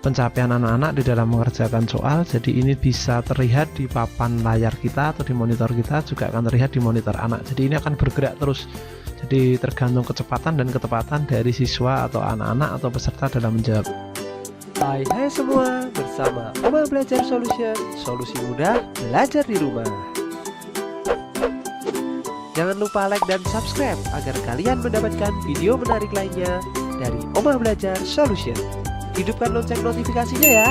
pencapaian anak-anak di dalam mengerjakan soal. Jadi ini bisa terlihat di papan layar kita atau di monitor kita, juga akan terlihat di monitor anak. Jadi ini akan bergerak terus. Jadi tergantung kecepatan dan ketepatan dari siswa atau anak-anak atau peserta dalam menjawab. Hai semua, bersama Oma Belajar Solution, solusi mudah belajar di rumah. Jangan lupa like dan subscribe agar kalian mendapatkan video menarik lainnya dari Oma Belajar Solution. Hidupkan lonceng notifikasinya ya.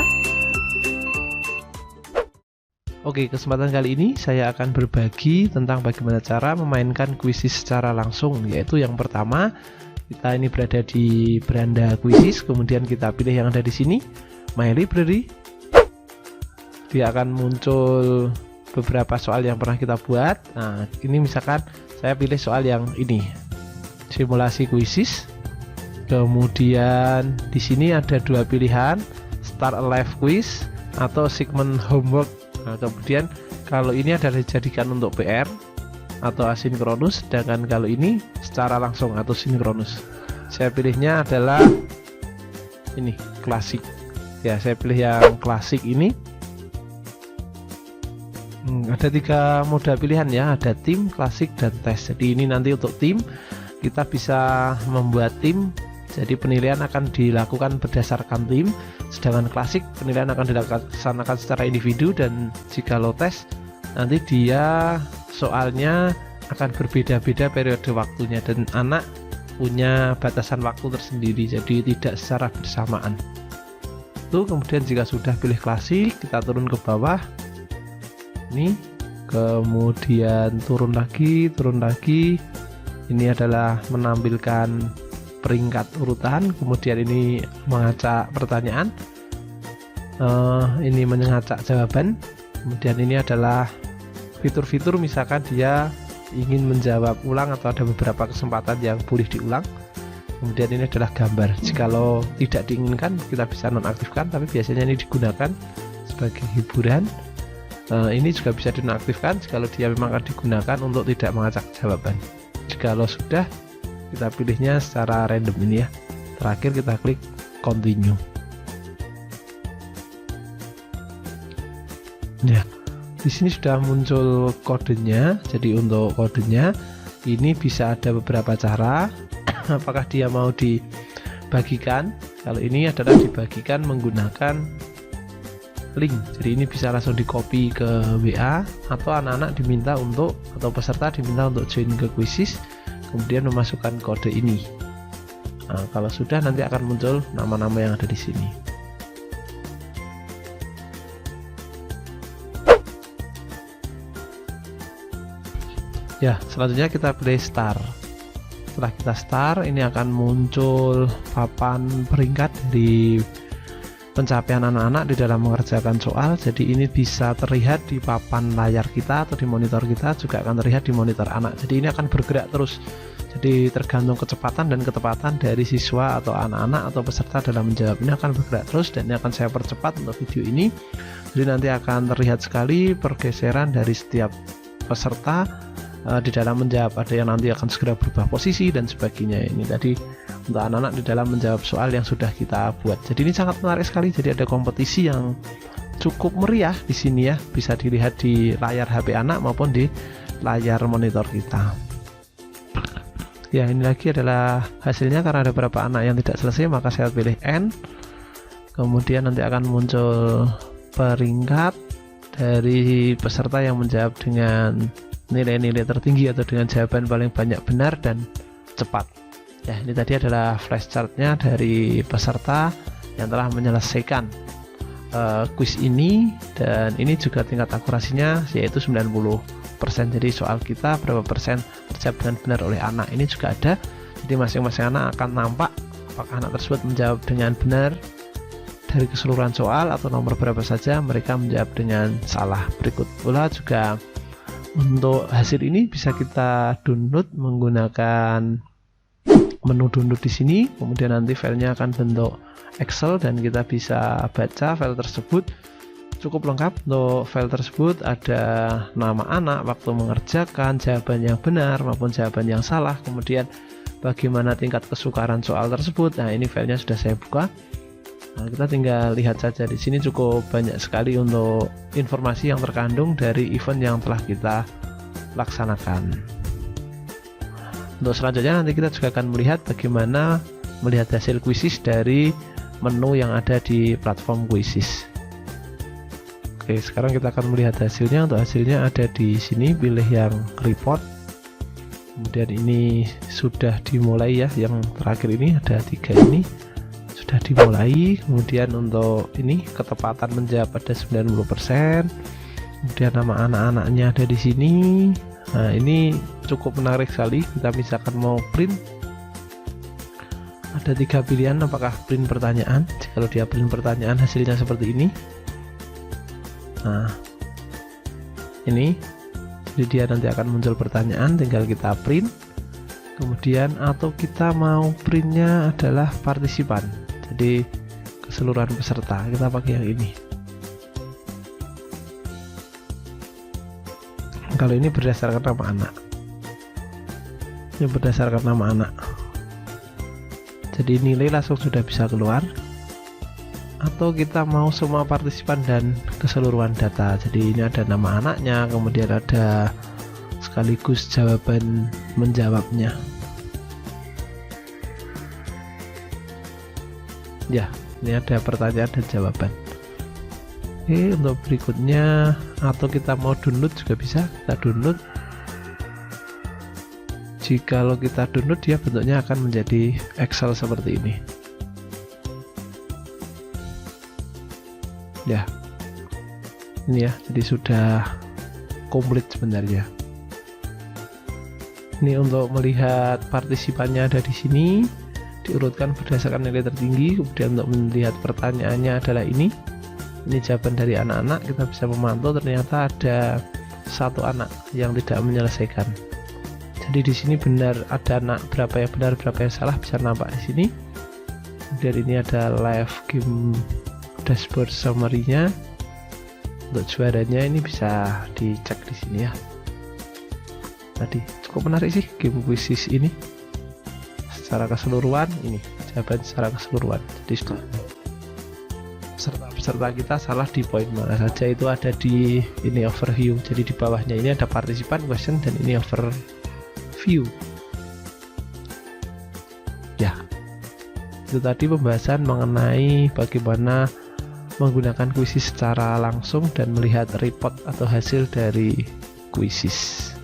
Oke, kesempatan kali ini saya akan berbagi tentang bagaimana cara memainkan kuisis secara langsung. Yaitu yang pertama, kita ini berada di beranda kuisis, kemudian kita pilih yang ada di sini, My Library. Dia akan muncul beberapa soal yang pernah kita buat. Nah, ini misalkan saya pilih soal yang ini, simulasi kuisis. Kemudian di sini ada dua pilihan, Start a Live Quiz atau Segment Homework. Nah, kemudian kalau ini adalah dijadikan untuk PR atau asinkronus, sedangkan kalau ini secara langsung atau sinkronus. Saya pilihnya adalah ini, klasik. Ya, saya pilih yang klasik ini. Ada tiga moda pilihan ya, ada tim, klasik, dan tes. Jadi ini nanti untuk tim, kita bisa membuat tim. Jadi penilaian akan dilakukan berdasarkan tim, sedangkan klasik penilaian akan dilaksanakan secara individu, dan jika lo tes nanti dia soalnya akan berbeda-beda periode waktunya dan anak punya batasan waktu tersendiri, jadi tidak secara bersamaan. Itu kemudian jika sudah pilih klasik, kita turun ke bawah. Ini kemudian turun lagi. Ini adalah menampilkan peringkat urutan, kemudian ini mengacak pertanyaan, ini mengacak jawaban, kemudian ini adalah fitur-fitur, misalkan dia ingin menjawab ulang atau ada beberapa kesempatan yang boleh diulang. Kemudian ini adalah gambar, jikalau tidak diinginkan kita bisa nonaktifkan, tapi biasanya ini digunakan sebagai hiburan. Ini juga bisa dinonaktifkan jikalau dia memang akan digunakan untuk tidak mengacak jawaban. Jikalau sudah, kita pilihnya secara random ini ya. Terakhir kita klik continue. Ya, di sini sudah muncul kodenya. Jadi untuk kodenya ini bisa ada beberapa cara. Apakah dia mau dibagikan? Kalau ini adalah dibagikan menggunakan link. Jadi ini bisa langsung di copy ke WA, atau anak-anak diminta untuk, atau peserta diminta untuk join ke kuisis, kemudian memasukkan kode ini. Nah, kalau sudah nanti akan muncul nama-nama yang ada di sini. Ya, selanjutnya kita pilih start. Setelah kita start, ini akan muncul papan peringkat dari pencapaian anak-anak di dalam mengerjakan soal. Jadi ini bisa terlihat di papan layar kita atau di monitor kita, juga akan terlihat di monitor anak. Jadi ini akan bergerak terus. Jadi tergantung kecepatan dan ketepatan dari siswa atau anak-anak atau peserta dalam menjawab. Ini akan bergerak terus, dan ini akan saya percepat untuk video ini. Jadi nanti akan terlihat sekali pergeseran dari setiap peserta di dalam menjawab. Ada yang nanti akan segera berubah posisi dan sebagainya. Ini tadi untuk anak-anak di dalam menjawab soal yang sudah kita buat. Jadi ini sangat menarik sekali. Jadi ada kompetisi yang cukup meriah di sini ya. Bisa dilihat di layar HP anak maupun di layar monitor kita. Ya, ini lagi adalah hasilnya. Karena ada beberapa anak yang tidak selesai, maka saya pilih N. Kemudian nanti akan muncul peringkat dari peserta yang menjawab dengan nilai-nilai tertinggi atau dengan jawaban paling banyak benar dan cepat. Ya, ini tadi adalah flashchartnya dari peserta yang telah menyelesaikan kuis ini, dan ini juga tingkat akurasinya yaitu 90%. Jadi soal kita berapa persen terjawab dengan benar oleh anak, ini juga ada. Jadi masing-masing anak akan nampak apakah anak tersebut menjawab dengan benar dari keseluruhan soal atau nomor berapa saja mereka menjawab dengan salah. Berikut pula juga untuk hasil ini bisa kita download menggunakan menu download di sini. Kemudian nanti filenya akan bentuk Excel dan kita bisa baca file tersebut. Cukup lengkap. Untuk file tersebut ada nama anak, waktu mengerjakan, jawaban yang benar maupun jawaban yang salah, kemudian bagaimana tingkat kesukaran soal tersebut. Nah, ini filenya sudah saya buka. Nah, kita tinggal lihat saja di sini, cukup banyak sekali untuk informasi yang terkandung dari event yang telah kita laksanakan. Untuk selanjutnya nanti kita juga akan melihat bagaimana melihat hasil Quizizz dari menu yang ada di platform Quizizz. Oke, sekarang kita akan melihat hasilnya. Untuk hasilnya ada di sini, pilih yang report. Kemudian ini sudah dimulai ya, yang terakhir ini ada 3 ini sudah dimulai. Kemudian untuk ini ketepatan menjawab ada 90%. Kemudian nama anak-anaknya ada di sini. Nah, ini cukup menarik sekali. Kita misalkan mau print, ada 3 pilihan, apakah print pertanyaan. Kalau dia print pertanyaan, hasilnya seperti ini. Nah, ini jadi dia nanti akan muncul pertanyaan, tinggal kita print. Kemudian atau kita mau printnya adalah partisipan, jadi keseluruhan peserta, kita pakai yang ini. Kalau ini berdasarkan nama anak, ini berdasarkan nama anak, jadi nilai langsung sudah bisa keluar. Atau kita mau semua partisipan dan keseluruhan data, jadi ini ada nama anaknya, kemudian ada sekaligus jawaban menjawabnya. Ya, ini ada pertanyaan dan jawaban. Oke, untuk berikutnya, atau kita mau download juga bisa, kita download. Jikalau kita download, dia bentuknya akan menjadi Excel seperti ini. Ya, ini ya, jadi sudah komplit sebenarnya. Ini untuk melihat partisipannya ada di sini, diurutkan berdasarkan nilai tertinggi. Kemudian untuk melihat pertanyaannya adalah ini jawaban dari anak-anak. Kita bisa memantau ternyata ada 1 anak yang tidak menyelesaikan. Jadi di sini benar ada anak berapa yang benar, berapa yang salah, bisa nampak di sini. Kemudian ini ada live game dashboard summary-nya. Untuk juaranya ini bisa dicek di sini ya. Tadi cukup menarik sih game Quizizz ini. Secara keseluruhan ini jawaban secara keseluruhan. Jadi peserta kita salah di poin mana saja itu ada di ini overview. Jadi di bawahnya ini ada partisipan, question, dan ini overview. Ya, itu tadi pembahasan mengenai bagaimana menggunakan Quizizz secara langsung dan melihat report atau hasil dari Quizizz.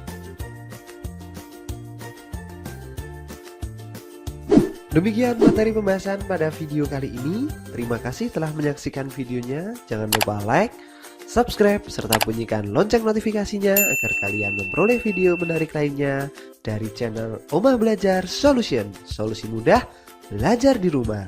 Demikian materi pembahasan pada video kali ini. Terima kasih telah menyaksikan videonya. Jangan lupa like, subscribe, serta bunyikan lonceng notifikasinya agar kalian memperoleh video menarik lainnya dari channel Omah Belajar Solution. Solusi mudah belajar di rumah.